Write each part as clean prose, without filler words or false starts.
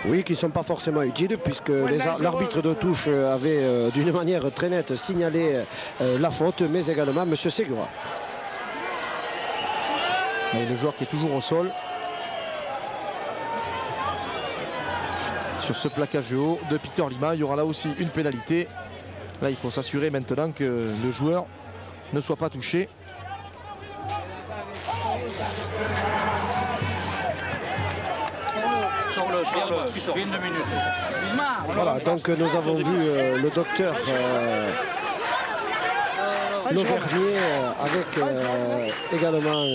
Oui, qui ne sont pas forcément utiles puisque l'arbitre de touche avait d'une manière très nette signalé la faute, mais également M. Segura. Et le joueur qui est toujours au sol. Sur ce plaquage haut de Peter Lima, il y aura là aussi une pénalité. Là, il faut s'assurer maintenant que le joueur ne soit pas touché. Voilà, donc nous avons vu le docteur Lauvernier avec également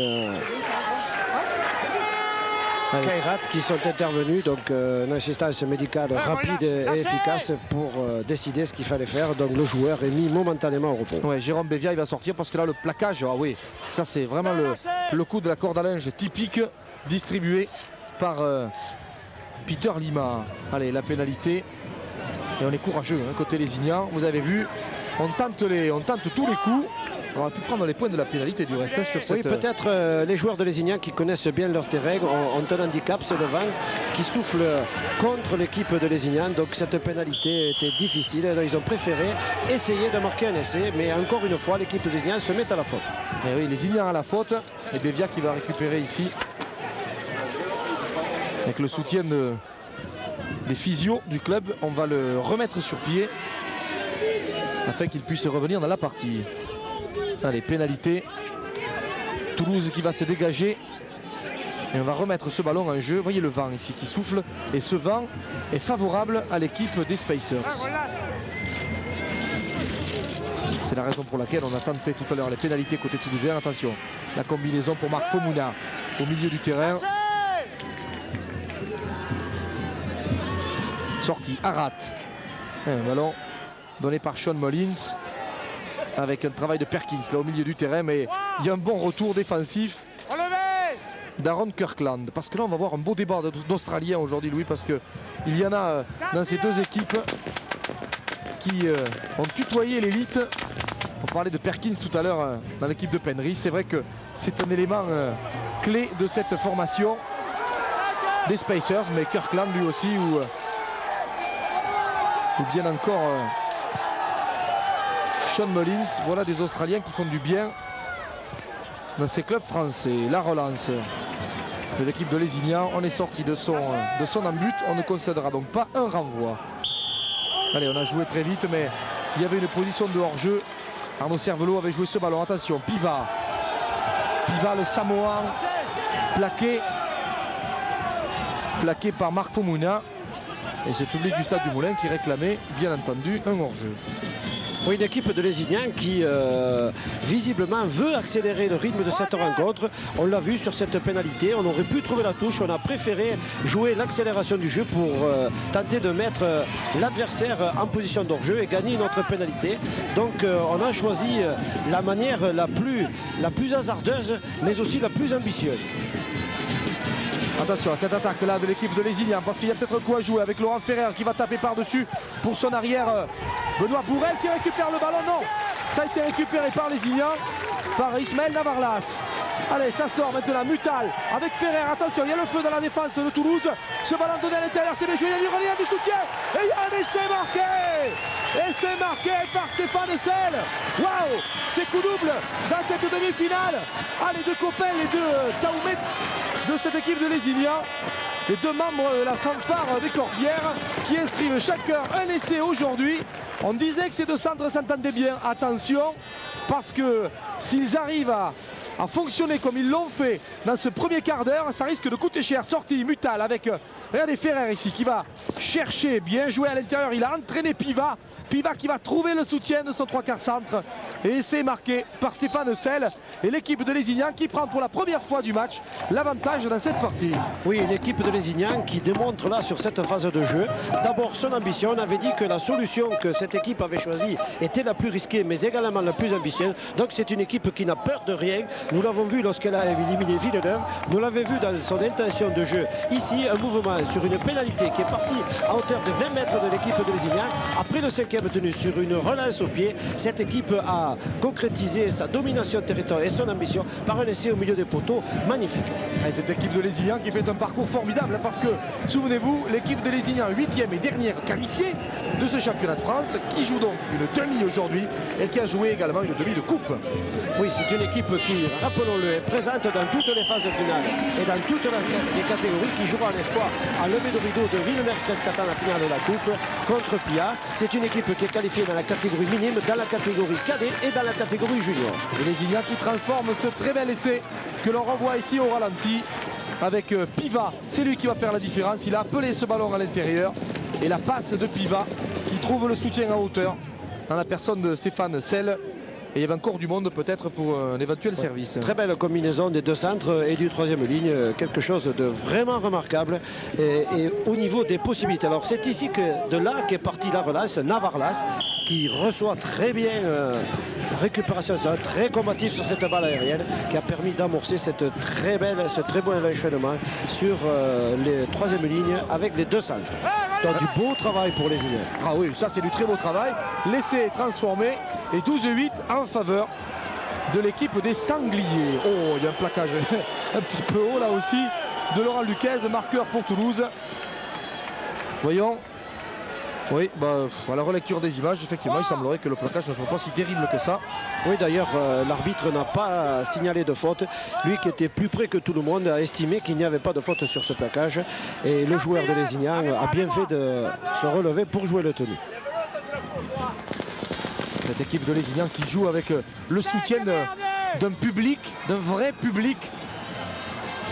Kairat qui sont intervenus, donc une assistance médicale rapide et efficace pour décider ce qu'il fallait faire. Donc le joueur est mis momentanément au repos. Ouais, Jérôme Bévia il va sortir parce que là le plaquage, ah oui, ça c'est vraiment le coup de la corde à linge typique distribué par Peter Lima. Allez, la pénalité. Et on est courageux hein, côté lésignan. Vous avez vu, on tente tous les coups. On aurait pu prendre les points de la pénalité du reste sur cette... Oui, peut-être les joueurs de Lézignan qui connaissent bien leur terrain ont un handicap, c'est le vent qui souffle contre l'équipe de Lézignan. Donc cette pénalité était difficile. Ils ont préféré essayer de marquer un essai, mais encore une fois, l'équipe de Lézignan se met à la faute. Et oui, Lézignan à la faute. Et Bévia qui va récupérer ici. Avec le soutien des physios du club, on va le remettre sur pied afin qu'il puisse revenir dans la partie. Allez, pénalité. Toulouse qui va se dégager. Et on va remettre ce ballon en jeu. Vous voyez le vent ici qui souffle. Et ce vent est favorable à l'équipe des Spacers. C'est la raison pour laquelle on a tenté tout à l'heure les pénalités côté toulousain. Attention, la combinaison pour Marc Fomouna au milieu du terrain. Sortie, Arat. Un ballon donné par Sean Mullins. Avec un travail de Perkins là au milieu du terrain, mais il y a un bon retour défensif d'Aaron Kirkland, parce que là on va voir un beau débat d'Australiens aujourd'hui, Louis, parce que il y en a dans ces deux équipes qui ont tutoyé l'élite. On parlait de Perkins tout à l'heure dans l'équipe de Penrith. C'est vrai que c'est un élément clé de cette formation des Spacers, mais Kirkland lui aussi, ou bien encore Sean Mullins. Voilà des Australiens qui font du bien dans ces clubs français. La relance de l'équipe de Lézignan. On est sorti de son en-but. On ne concédera donc pas un renvoi. Allez, on a joué très vite, mais il y avait une position de hors-jeu. Arnaud Cervelot avait joué ce ballon. Attention, Piva le Samoan, plaqué par Marc Fomouna. Et ce public du Stade du Moulin qui réclamait, bien entendu, un hors-jeu. Oui, une équipe de Lézignan qui visiblement veut accélérer le rythme de cette rencontre. On l'a vu sur cette pénalité, on aurait pu trouver la touche, on a préféré jouer l'accélération du jeu pour tenter de mettre l'adversaire en position d'hors-jeu et gagner une autre pénalité. Donc on a choisi la manière la plus hasardeuse, mais aussi la plus ambitieuse. Attention à cette attaque là de l'équipe de Lézignan, parce qu'il y a peut-être quoi jouer avec Laurent Ferrer qui va taper par-dessus pour son arrière. Benoît Bourrel qui récupère le ballon. Non, ça a été récupéré par Lézignan, par Ismaël Navarlas. Allez, ça sort maintenant, Mutal avec Ferrer. Attention, il y a le feu dans la défense de Toulouse. Ce ballon donné à l'intérieur, c'est bien joué, il y a l'Iranien du soutien. Et il y a un essai marqué. Et c'est marqué par Stéphane Sel. Waouh, c'est coup double dans cette demi-finale. Ah, les deux copains, les deux Taoumets de cette équipe de Lézignan. Les deux membres de la fanfare des Corbières qui inscrivent chacun un essai aujourd'hui. On disait que ces deux centres s'entendaient bien. Attention, parce que s'ils arrivent à fonctionner comme ils l'ont fait dans ce premier quart d'heure, ça risque de coûter cher. Sortie Mutal avec, regardez Ferrer ici qui va chercher, bien joué à l'intérieur. Il a entraîné Piva qui va trouver le soutien de son trois quarts centre. Et c'est marqué par Stéphane Sel et l'équipe de Lézignan qui prend pour la première fois du match l'avantage dans cette partie. Oui, une équipe de Lézignan qui démontre là sur cette phase de jeu d'abord son ambition. On avait dit que la solution que cette équipe avait choisie était la plus risquée mais également la plus ambitieuse. Donc c'est une équipe qui n'a peur de rien. Nous l'avons vu lorsqu'elle a éliminé Villeneuve. Nous l'avons vu dans son intention de jeu. Ici, un mouvement sur une pénalité qui est partie à hauteur de 20 mètres de l'équipe de Lézignan. Après le cinquième tenu sur une relance au pied, cette équipe a a concrétisé sa domination territoriale et son ambition par un essai au milieu des poteaux magnifique. Et cette équipe de Lézignan qui fait un parcours formidable parce que, souvenez-vous, l'équipe de Lézignan, 8e et dernière qualifiée de ce championnat de France, qui joue donc une demi aujourd'hui et qui a joué également une demi de coupe. Oui, c'est une équipe qui, rappelons-le, est présente dans toutes les phases finales et dans toutes les catégories, qui jouera en espoir à lever de rideau de Villeneuve-Crescatan la finale de la coupe contre Pia. C'est une équipe qui est qualifiée dans la catégorie minime, dans la catégorie cadet et dans la catégorie junior. Et Lézignan qui transforme ce très bel essai que l'on revoit ici au ralenti avec Piva. C'est lui qui va faire la différence. Il a appelé ce ballon à l'intérieur et la passe de Piva qui trouve le soutien en hauteur dans la personne de Stéphane Selle. Et il y avait encore du monde peut-être pour un éventuel service. Très belle combinaison des deux centres et du troisième ligne, quelque chose de vraiment remarquable et au niveau des possibilités. Alors c'est ici que de là qu'est partie la relance, Navarlas qui reçoit très bien la récupération, très combatif sur cette balle aérienne qui a permis d'amorcer ce très bon enchaînement sur les troisième lignes avec les deux centres. Donc du beau travail pour les Lézignens. Ah oui, ça c'est du très beau travail. L'essai est transformé et 12-8 en faveur de l'équipe des Sangliers. Oh, il y a un plaquage un petit peu haut là aussi de Laurent Luquez, marqueur pour Toulouse. Voyons. Oui, à la relecture des images, effectivement, il semblerait que le plaquage ne soit pas si terrible que ça. Oui, d'ailleurs, l'arbitre n'a pas signalé de faute. Lui qui était plus près que tout le monde a estimé qu'il n'y avait pas de faute sur ce plaquage. Et le joueur de Lézignan a bien fait de se relever pour jouer le tenu. Cette équipe de Lézignan qui joue avec le soutien d'un public, d'un vrai public,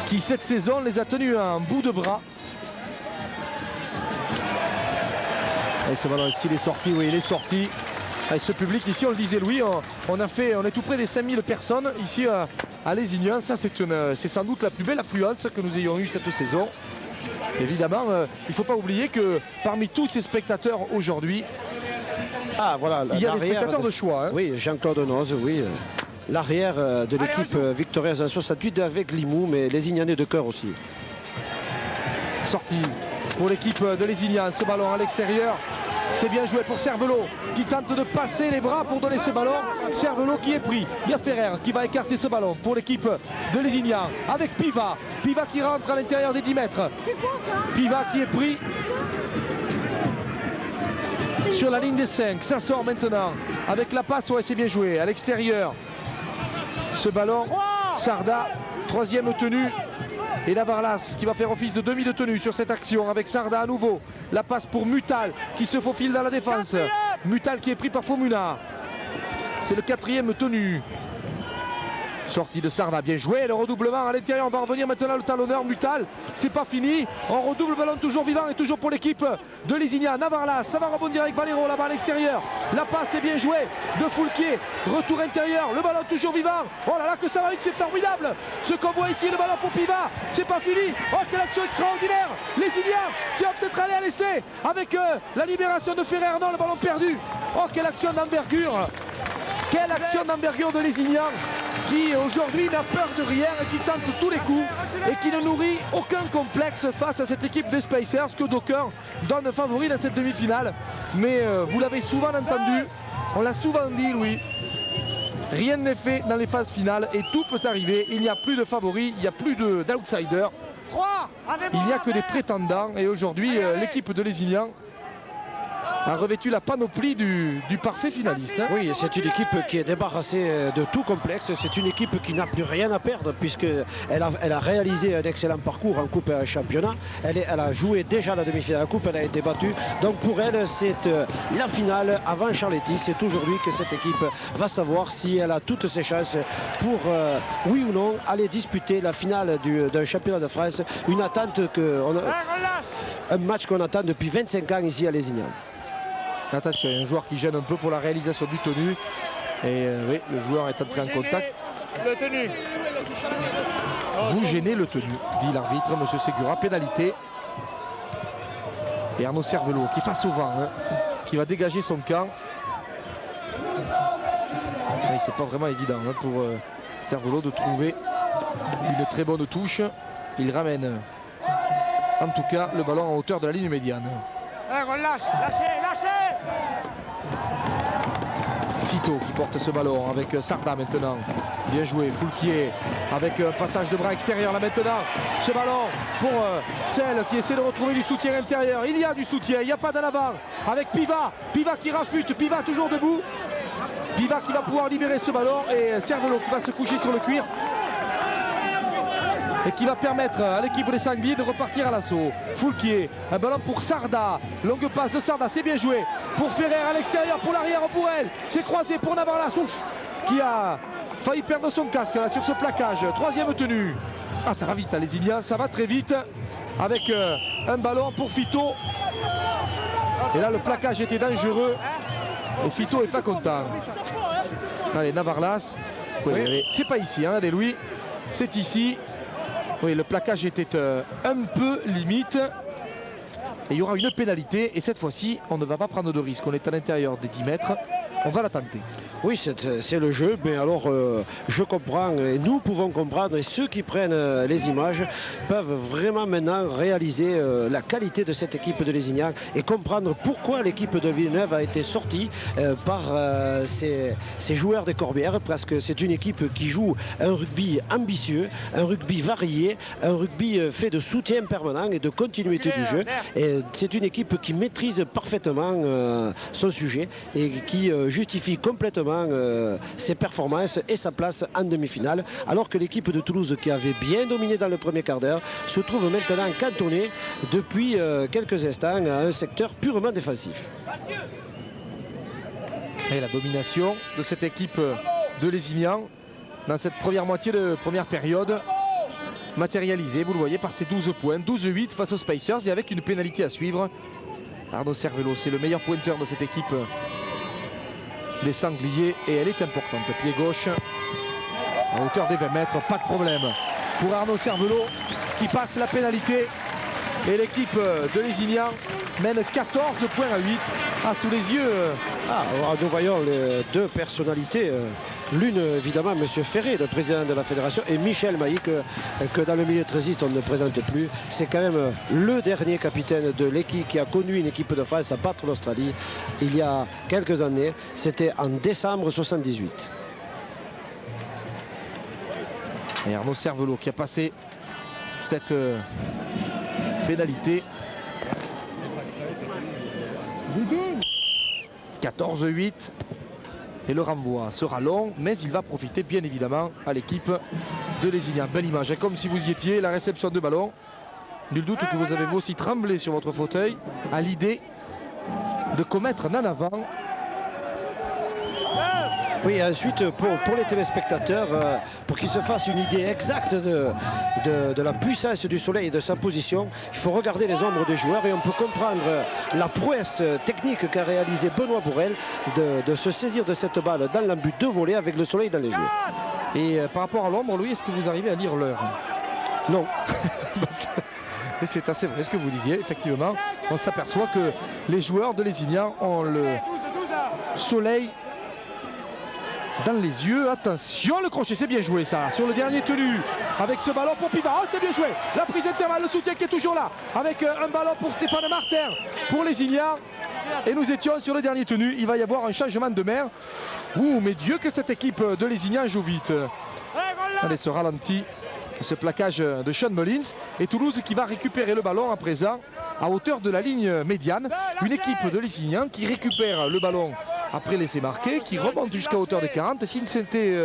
qui cette saison les a tenus en bout de bras. Et ce ballon, est-ce qu'il est sorti? Oui, il est sorti. Et ce public ici, on le disait Louis, on est tout près des 5000 personnes ici à Lézignan. Ça c'est sans doute la plus belle affluence que nous ayons eue cette saison. Évidemment, il ne faut pas oublier que parmi tous ces spectateurs aujourd'hui, voilà, il y a des spectateurs de choix. Hein. Oui, Jean-Claude Noz, oui. L'arrière de l'équipe victorieuse en 68 avec Limoux, mais Lézignanais de cœur aussi. Sortie pour l'équipe de Lézignan, ce ballon à l'extérieur. C'est bien joué pour Cervelot qui tente de passer les bras pour donner ce ballon. Cervelot qui est pris. Il y a Ferrer qui va écarter ce ballon pour l'équipe de Lézignan avec Piva. Piva qui rentre à l'intérieur des 10 mètres. Piva qui est pris sur la ligne des 5. Ça sort maintenant avec la passe. Ouais, c'est bien joué à l'extérieur. Ce ballon, Sarda, troisième tenue. Et Navarlas qui va faire office de demi de tenue sur cette action avec Sarda à nouveau. La passe pour Mutal qui se faufile dans la défense. Mutal qui est pris par Fomuna. C'est le quatrième tenu. Sortie de Sarda, bien joué. Le redoublement à l'intérieur. On va revenir maintenant le talonneur Mutal. C'est pas fini. On redouble le ballon toujours vivant et toujours pour l'équipe de Lézignan. Navarlas, ça va rebondir avec Valero là-bas à l'extérieur. La passe est bien jouée de Foulquier. Retour intérieur. Le ballon toujours vivant. Oh là là, que ça va vite, c'est formidable. Ce qu'on voit ici, le ballon pour Piva. C'est pas fini. Oh, quelle action extraordinaire. Lézignan qui va peut-être aller à l'essai avec la libération de Ferrer. Non, le ballon perdu. Oh, quelle action d'envergure. Quelle action d'envergure de Lézignan qui aujourd'hui n'a peur de rien et qui tente tous les coups et qui ne nourrit aucun complexe face à cette équipe des Spacers que d'aucuns donnent favori dans cette demi-finale. Mais vous l'avez souvent entendu, on l'a souvent dit Louis, rien n'est fait dans les phases finales et tout peut arriver. Il n'y a plus de favoris, il n'y a plus d'outsiders, il n'y a que des prétendants et aujourd'hui l'équipe de Lézignan a revêtu la panoplie du parfait finaliste. Hein. Oui, c'est une équipe qui est débarrassée de tout complexe. C'est une équipe qui n'a plus rien à perdre puisqu'elle a réalisé un excellent parcours en Coupe et en championnat. Elle a joué déjà la demi-finale de la Coupe, elle a été battue. Donc pour elle, c'est la finale avant Charletti. C'est aujourd'hui que cette équipe va savoir si elle a toutes ses chances pour, oui ou non, aller disputer la finale d'un championnat de France. Une attente un match qu'on attend depuis 25 ans ici à Lézignan. Attention, il y a un joueur qui gêne un peu pour la réalisation du tenu. Et oui, le joueur est entré en contact. Le tenu. Vous gênez le tenu, dit l'arbitre, monsieur Segura. Pénalité. Et Arnaud Cervelot qui face au vent, hein, qui va dégager son camp. C'est pas vraiment évident hein, pour Cervelot de trouver une très bonne touche. Il ramène en tout cas le ballon en hauteur de la ligne médiane. Relâche, lâchez. Fito qui porte ce ballon avec Sarda maintenant. Bien joué, Foulquier avec un passage de bras extérieur là maintenant. Ce ballon pour celle qui essaie de retrouver du soutien intérieur. Il y a du soutien, il n'y a pas d'en avant. Avec Piva, Piva qui rafute, Piva toujours debout. Piva qui va pouvoir libérer ce ballon et Cervelo qui va se coucher sur le cuir. Et qui va permettre à l'équipe des Sangliers de repartir à l'assaut. Foulquier, un ballon pour Sarda. Longue passe de Sarda, c'est bien joué. Pour Ferrer à l'extérieur, pour l'arrière pour elle. C'est croisé pour Navarla, qui a failli perdre son casque là sur ce plaquage. Troisième tenue. Ah, ça va vite, hein, les Iliens, ça va très vite. Avec un ballon pour Fito. Et là, le plaquage était dangereux. Et Fito est pas content. Allez, Navarlas. Oui. C'est pas ici, hein, allez, Louis. C'est ici. Oui, le plaquage était un peu limite. Et il y aura une pénalité. Et cette fois-ci, on ne va pas prendre de risque. On est à l'intérieur des 10 mètres. On va la tenter. Oui, c'est le jeu, mais alors je comprends et nous pouvons comprendre et ceux qui prennent les images peuvent vraiment maintenant réaliser la qualité de cette équipe de Lézignac et comprendre pourquoi l'équipe de Villeneuve a été sortie par ces joueurs des Corbières, parce que c'est une équipe qui joue un rugby ambitieux, un rugby varié, un rugby fait de soutien permanent et de continuité du jeu. Et c'est une équipe qui maîtrise parfaitement son sujet et qui justifie complètement ses performances et sa place en demi-finale, alors que l'équipe de Toulouse, qui avait bien dominé dans le premier quart d'heure, se trouve maintenant cantonnée depuis quelques instants à un secteur purement défensif. Et la domination de cette équipe de Lézignan dans cette première moitié de première période, matérialisée, vous le voyez, par ses 12 points, 12-8 face aux Spacers et avec une pénalité à suivre. Arnaud Cervelo, c'est le meilleur pointeur de cette équipe des Sangliers et elle est importante. Pied gauche à hauteur des 20 mètres, pas de problème pour Arnaud Cervelo qui passe la pénalité et l'équipe de Lézignan mène 14 points à 8 sous les yeux. Nous voyons les deux personnalités. L'une, évidemment, M. Ferré, le président de la fédération, et Michel Mailly, que dans le milieu trésiste, on ne présente plus. C'est quand même le dernier capitaine de l'équipe qui a connu une équipe de France à battre l'Australie il y a quelques années. C'était en décembre 78. Et Arnaud Cervelo qui a passé cette pénalité. 14-8. Et le renvoi sera long, mais il va profiter bien évidemment à l'équipe de Lézignan. Belle image, comme si vous y étiez, la réception de ballon. Nul doute que vous avez vous aussi tremblé sur votre fauteuil à l'idée de commettre un en avant. Oui, ensuite, pour les téléspectateurs, pour qu'ils se fassent une idée exacte de la puissance du soleil et de sa position, il faut regarder les ombres des joueurs et on peut comprendre la prouesse technique qu'a réalisé Benoît Bourrel de se saisir de cette balle dans l'embut de voler avec le soleil dans les yeux. Et par rapport à l'ombre, Louis, est-ce que vous arrivez à lire l'heure? Non. Parce que c'est assez vrai ce que vous disiez, effectivement. On s'aperçoit que les joueurs de Lézignan ont le soleil dans les yeux. Attention, le crochet, c'est bien joué ça, sur le dernier tenu, avec ce ballon pour Piva. Oh, c'est bien joué, la prise intervalle, le soutien qui est toujours là, avec un ballon pour Stéphane Martin, pour Lézignan. Et nous étions sur le dernier tenu, il va y avoir un changement de mer. Ouh, mais Dieu que cette équipe de Lézignan joue vite. Allez, ce ralenti, ce plaquage de Sean Mullins. Et Toulouse qui va récupérer le ballon à présent à hauteur de la ligne médiane. Une équipe de Lézignan qui récupère le ballon après laisser marquer, qui remonte jusqu'à hauteur des 40. Si c'était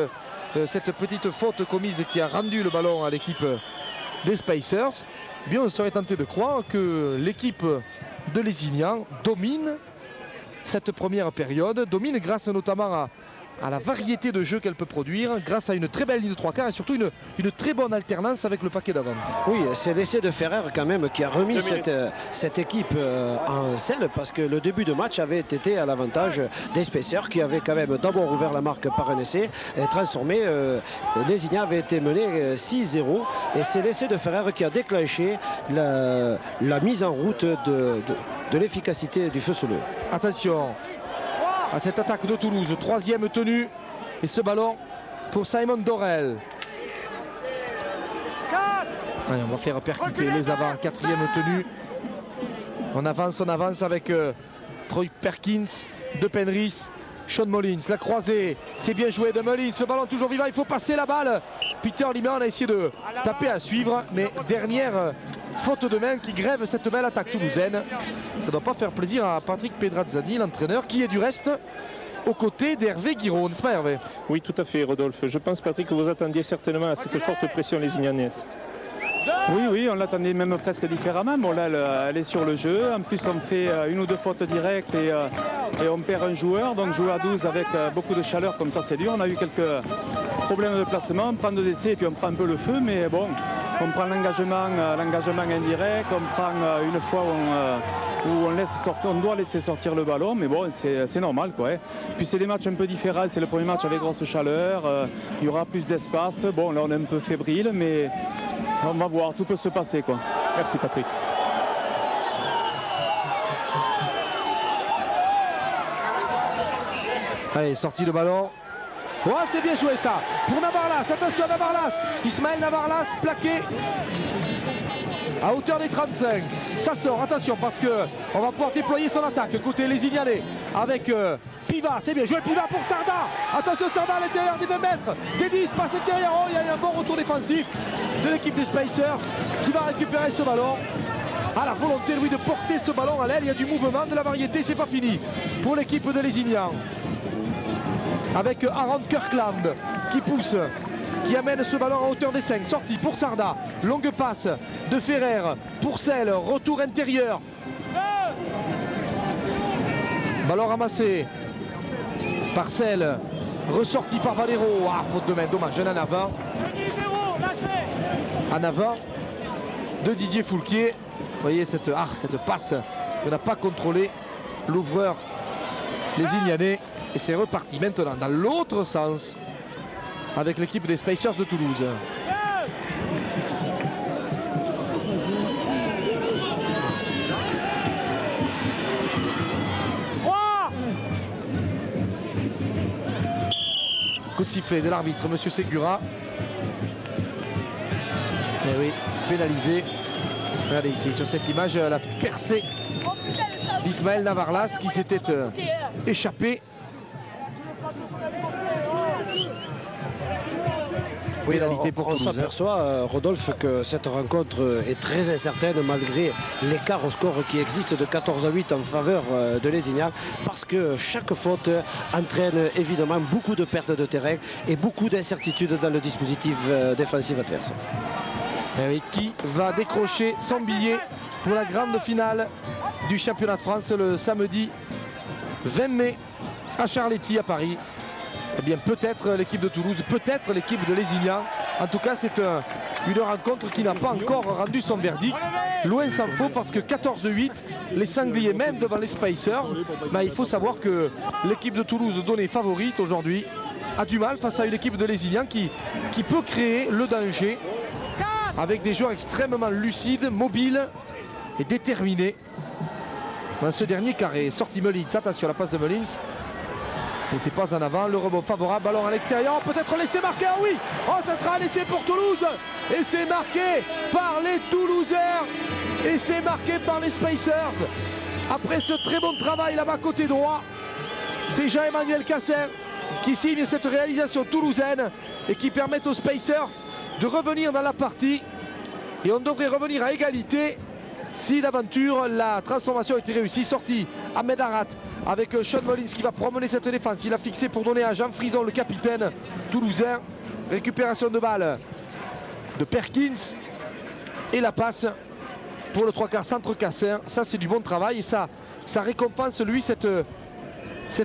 cette petite faute commise qui a rendu le ballon à l'équipe des Spacers, eh bien on serait tenté de croire que l'équipe de Lézignan domine cette première période, domine grâce notamment à la variété de jeux qu'elle peut produire, grâce à une très belle ligne de 3 quarts et surtout une très bonne alternance avec le paquet d'avant. Oui, c'est l'essai de Ferrer quand même qui a remis cette équipe en selle, parce que le début de match avait été à l'avantage des Spacers qui avaient quand même d'abord ouvert la marque par un essai et transformé. Lézignan avait été mené 6-0 et c'est l'essai de Ferrer qui a déclenché la mise en route de l'efficacité du feu soleil. Attention à cette attaque de Toulouse, troisième tenue et ce ballon pour Simon Dorel. Allez, on va faire percuter les avants, quatrième tenue. On avance avec Troy Perkins, De Penris, Sean Mullins, la croisée, c'est bien joué de Mullins, ce ballon toujours vivant, il faut passer la balle. Peter Liman a essayé de taper à suivre, mais dernière faute de main qui grève cette belle attaque toulousaine. Ça ne doit pas faire plaisir à Patrick Pedrazzani, l'entraîneur, qui est du reste aux côtés d'Hervé Guiraud, n'est-ce pas Hervé? Oui, tout à fait, Rodolphe. Je pense, Patrick, que vous attendiez certainement à cette forte pression lésignanaise. Oui, on l'attendait même presque différemment. Bon, là, elle est sur le jeu. En plus, on fait une ou deux fautes directes et on perd un joueur. Donc, jouer à 12 avec beaucoup de chaleur, comme ça, c'est dur. On a eu quelques problèmes de placement. On prend 2 essais et puis on prend un peu le feu. Mais bon, on prend l'engagement indirect. On prend une fois où on doit laisser sortir le ballon. Mais bon, c'est normal, quoi. Puis, c'est des matchs un peu différents. C'est le premier match avec grosse chaleur. Il y aura plus d'espace. Bon, là, on est un peu fébrile, mais on va voir, tout peut se passer, quoi. Merci, Patrick. Allez, sortie de ballon. Oh, c'est bien joué ça. Pour Navarlas, attention Navarlas. Ismaël Navarlas plaqué à hauteur des 35. Ça sort, attention, parce qu'on va pouvoir déployer son attaque côté lésignanais avec Piva. C'est bien joué, Piva pour Sarda. Attention Sarda à l'intérieur des 20 mètres. Des 10 passe intérieur. Oh, il y a eu un bon retour défensif de l'équipe des Spacers qui va récupérer ce ballon. À la volonté, lui, de porter ce ballon à l'aile. Il y a du mouvement, de la variété, c'est pas fini pour l'équipe de Lézignan. Avec Aaron Kirkland qui pousse, qui amène ce ballon à hauteur des 5. Sortie pour Sarda, longue passe de Ferrer pour Selle, retour intérieur. Ballon ramassé par Selle, ressorti par Valero. Ah, faute de main, dommage, en avant. En avant de Didier Foulquier. Vous voyez cette passe qu'on n'a pas contrôlée. L'ouvreur lézignanais. Et c'est reparti maintenant dans l'autre sens avec l'équipe des Spacers de Toulouse. Coup de sifflet de l'arbitre, monsieur Segura. Et oui, pénalisé. Regardez ici sur cette image la percée d'Ismaël Navarlas qui s'était échappé. Oui, on s'aperçoit, Rodolphe, que cette rencontre est très incertaine malgré l'écart au score qui existe de 14-8 en faveur de Lézignan, parce que chaque faute entraîne évidemment beaucoup de pertes de terrain et beaucoup d'incertitudes dans le dispositif défensif adverse. Et qui va décrocher son billet pour la grande finale du championnat de France le samedi 20 mai à Charletti à Paris. Eh bien, peut-être l'équipe de Toulouse, peut-être l'équipe de Lézignan. En tout cas, c'est une rencontre qui n'a pas encore rendu son verdict. Loin s'en faut, parce que 14-8, les Sangliers mènent devant les Spacers. Mais il faut savoir que l'équipe de Toulouse, donnée favorite aujourd'hui, a du mal face à une équipe de Lézignan qui peut créer le danger avec des joueurs extrêmement lucides, mobiles et déterminés. Dans ce dernier carré, sortie Mullins, attention à la passe de Mullins. N'était pas en avant, le rebond favorable, ballon à l'extérieur, peut-être laissé marquer, ah oui, oh ça sera un essai pour Toulouse, et c'est marqué par les Toulousains, et c'est marqué par les Spacers. Après ce très bon travail là-bas côté droit, c'est Jean-Emmanuel Cassin qui signe cette réalisation toulousaine et qui permet aux Spacers de revenir dans la partie, et on devrait revenir à égalité si d'aventure la transformation était réussie. Sortie Ahmed Arat avec Sean Mullins qui va promener cette défense. Il a fixé pour donner à Jean Frison, le capitaine toulousain. Récupération de balle de Perkins et la passe pour le 3/4 centre Cassin. Ça, c'est du bon travail et ça récompense lui cette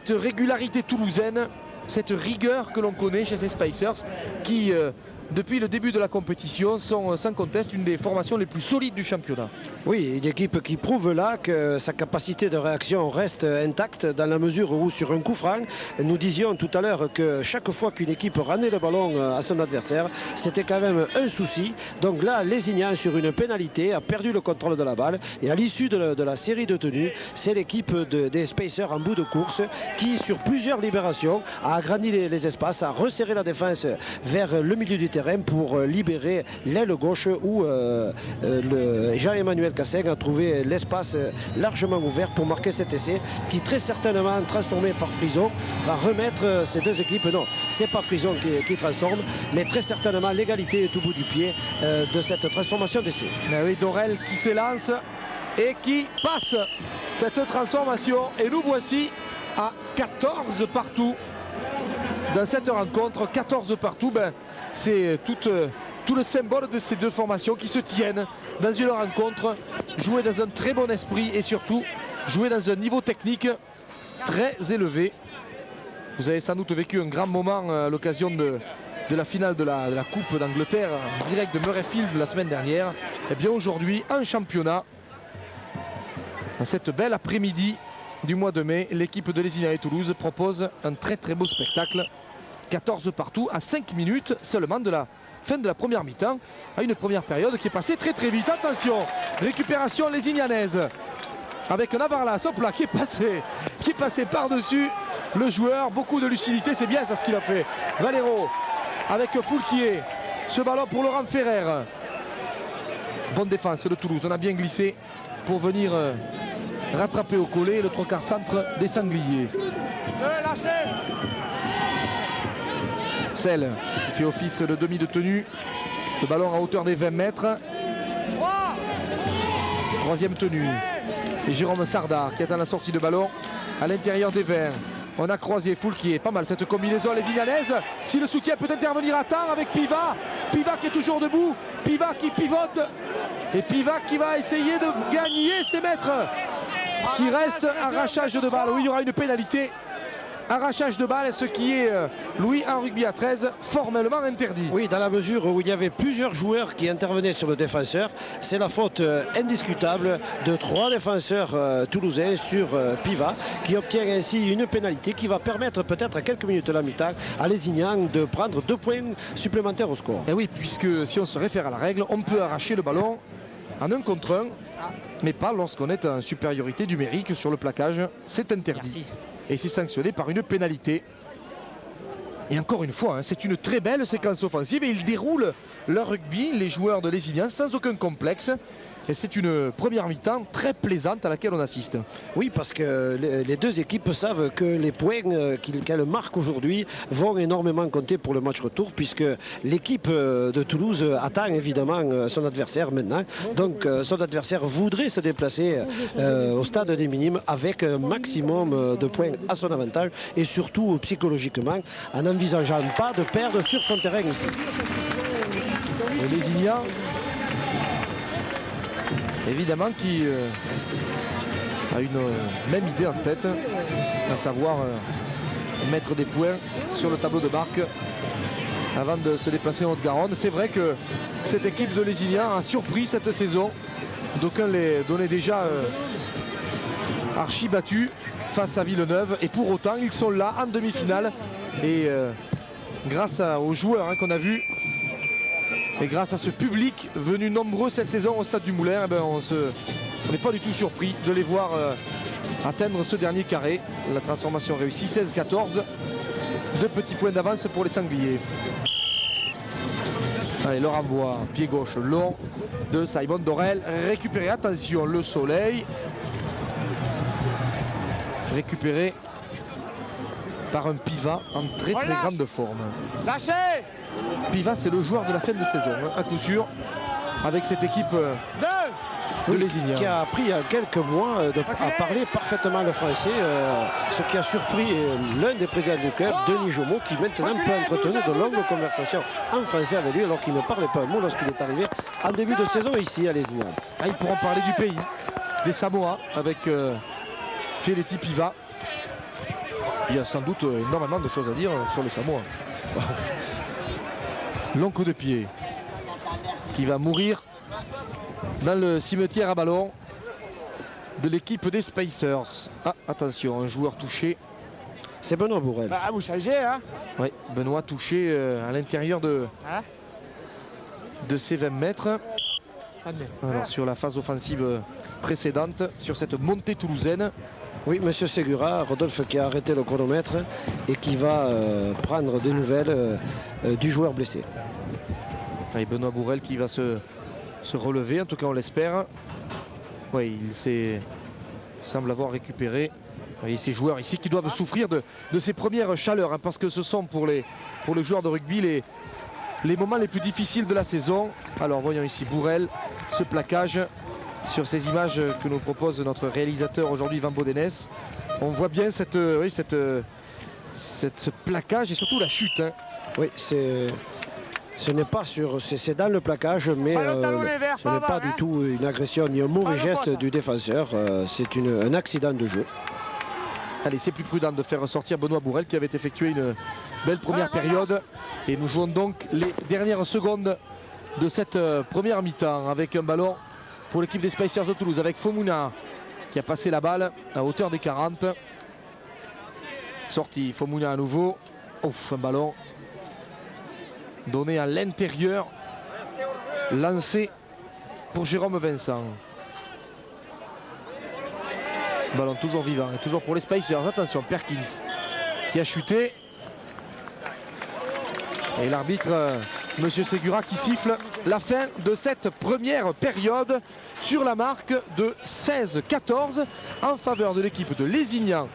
régularité toulousaine, cette rigueur que l'on connaît chez ces Spacers qui depuis le début de la compétition sont sans conteste une des formations les plus solides du championnat. Oui, une équipe qui prouve là que sa capacité de réaction reste intacte, dans la mesure où sur un coup franc, nous disions tout à l'heure que chaque fois qu'une équipe ramenait le ballon à son adversaire, c'était quand même un souci. Donc là, Lézignan, sur une pénalité, a perdu le contrôle de la balle, et à l'issue de la série de tenues, c'est l'équipe des Spacers en bout de course qui, sur plusieurs libérations, a agrandi les espaces, a resserré la défense vers le milieu du terrain terrain pour libérer l'aile gauche où Jean-Emmanuel Cassaigne a trouvé l'espace largement ouvert pour marquer cet essai qui très certainement transformé par Frison va remettre ces deux équipes. Non, c'est pas Frison qui transforme, mais très certainement l'égalité est au bout du pied de cette transformation d'essai. Oui, Dorel qui s'élance et qui passe cette transformation et nous voici à 14 partout dans cette rencontre. 14 partout, c'est tout le symbole de ces deux formations qui se tiennent dans une rencontre, jouer dans un très bon esprit et surtout jouer dans un niveau technique très élevé. Vous avez sans doute vécu un grand moment à l'occasion de la finale de la Coupe d'Angleterre en direct de Murrayfield la semaine dernière. Et bien aujourd'hui en championnat, dans cette belle après-midi du mois de mai, l'équipe de Lézignan et Toulouse propose un très beau spectacle. 14 partout à 5 minutes seulement de la fin de la première mi-temps, à une première période qui est passée très vite. Attention, récupération lézignanaise avec Navarlas, hop là, qui est passé par-dessus le joueur. Beaucoup de lucidité, c'est bien ça ce qu'il a fait. Valero avec Foulquier, ce ballon pour Laurent Ferrer. Bonne défense de Toulouse, on a bien glissé pour venir rattraper au collet le 3/4 centre des Sangliers. Celle qui fait office de demi de tenue, le ballon à hauteur des 20 mètres. Troisième tenue. Et Jérôme Sardar qui attend la sortie de ballon à l'intérieur des 20. On a croisé Foulquier, pas mal cette combinaison lézignanaise. Si le soutien peut intervenir à temps avec Piva. Piva qui est toujours debout, Piva qui pivote. Et Piva qui va essayer de gagner ses mètres. Qui reste arrachage de balle. Oui, il y aura une pénalité. Arrachage de balle, ce qui est, Louis, en rugby à 13, formellement interdit. Oui, dans la mesure où il y avait plusieurs joueurs qui intervenaient sur le défenseur, c'est la faute indiscutable de 3 défenseurs toulousains sur Piva, qui obtient ainsi une pénalité qui va permettre peut-être à quelques minutes de la mi-temps à Lézignan de prendre 2 points supplémentaires au score. Et oui, puisque si on se réfère à la règle, on peut arracher le ballon en 1 contre 1, mais pas lorsqu'on est en supériorité numérique sur le plaquage. C'est interdit. Merci. Et c'est sanctionné par une pénalité. Et encore une fois, c'est une très belle séquence offensive et ils déroulent leur rugby, les joueurs de Lézignan, sans aucun complexe. Et c'est une première mi-temps très plaisante à laquelle on assiste. Oui, parce que les deux équipes savent que les points qu'elles marquent aujourd'hui vont énormément compter pour le match retour, puisque l'équipe de Toulouse attend évidemment son adversaire maintenant. Donc son adversaire voudrait se déplacer au stade des Minimes avec un maximum de points à son avantage et surtout psychologiquement en n'envisageant pas de perdre sur son terrain ici. Et Lézignan, évidemment, qui a une même idée en tête, à savoir mettre des points sur le tableau de marque avant de se déplacer en Haute-Garonne. C'est vrai que cette équipe de Lézignan a surpris cette saison. D'aucuns les donnaient déjà archi battus face à Villeneuve. Et pour autant, ils sont là en demi-finale. Et grâce aux joueurs qu'on a vus, et grâce à ce public venu nombreux cette saison au Stade du Moulin, on n'est pas du tout surpris de les voir atteindre ce dernier carré. La transformation réussie, 16-14. 2 petits points d'avance pour les Sangliers. Allez, le renvoi, pied gauche long de Simon Dorel. Récupéré, attention, le Soleil. Récupéré par un Piva en très grande forme. Lâchez! Piva, c'est le joueur de la fin de saison, à coup sûr, avec cette équipe de Lézignan. Qui a appris en quelques mois à parler parfaitement le français, ce qui a surpris l'un des présidents du club, Denis Jomeau, qui maintenant peut entretenir de longues conversations en français avec lui, alors qu'il ne parlait pas un mot lorsqu'il est arrivé en début de saison ici à Lézignan. Ils pourront parler du pays, des Samoa, avec Feleti Piva. Il y a sans doute énormément de choses à dire sur les Samoa. Long coup de pied qui va mourir dans le cimetière à ballon de l'équipe des Spacers. Ah, attention, un joueur touché. C'est Benoît Bourrel. Ah, vous changez, hein? Oui, Benoît touché à l'intérieur de ses 20 mètres. Alors sur la phase offensive précédente, sur cette montée toulousaine. Oui, monsieur Segura, Rodolphe qui a arrêté le chronomètre et qui va prendre des nouvelles du joueur blessé. Et Benoît Bourrel qui va se relever, en tout cas on l'espère. Oui, il semble avoir récupéré. Et ces joueurs ici qui doivent souffrir de ces premières chaleurs, hein, parce que ce sont pour les joueurs de rugby les moments les plus difficiles de la saison. Alors voyons ici Bourrel, ce plaquage sur ces images que nous propose notre réalisateur aujourd'hui, Van Bodenès. On voit bien ce plaquage et surtout la chute. Hein. Oui, ce n'est pas sur, c'est dans le plaquage, mais ce n'est pas du tout une agression ni un mauvais geste du défenseur. C'est un accident de jeu. Allez, c'est plus prudent de faire sortir Benoît Bourrel qui avait effectué une belle première période. Et nous jouons donc les dernières secondes de cette première mi-temps avec un ballon pour l'équipe des Spicers de Toulouse avec Fomouna qui a passé la balle à hauteur des 40. Sorti Fomouna à nouveau. Ouf, un ballon donné à l'intérieur, lancé pour Jérôme Vincent. Ballon toujours vivant et toujours pour les Spicers. Attention, Perkins qui a chuté. Et l'arbitre, Monsieur Segura, qui siffle la fin de cette première période sur la marque de 16-14 en faveur de l'équipe de Lézignan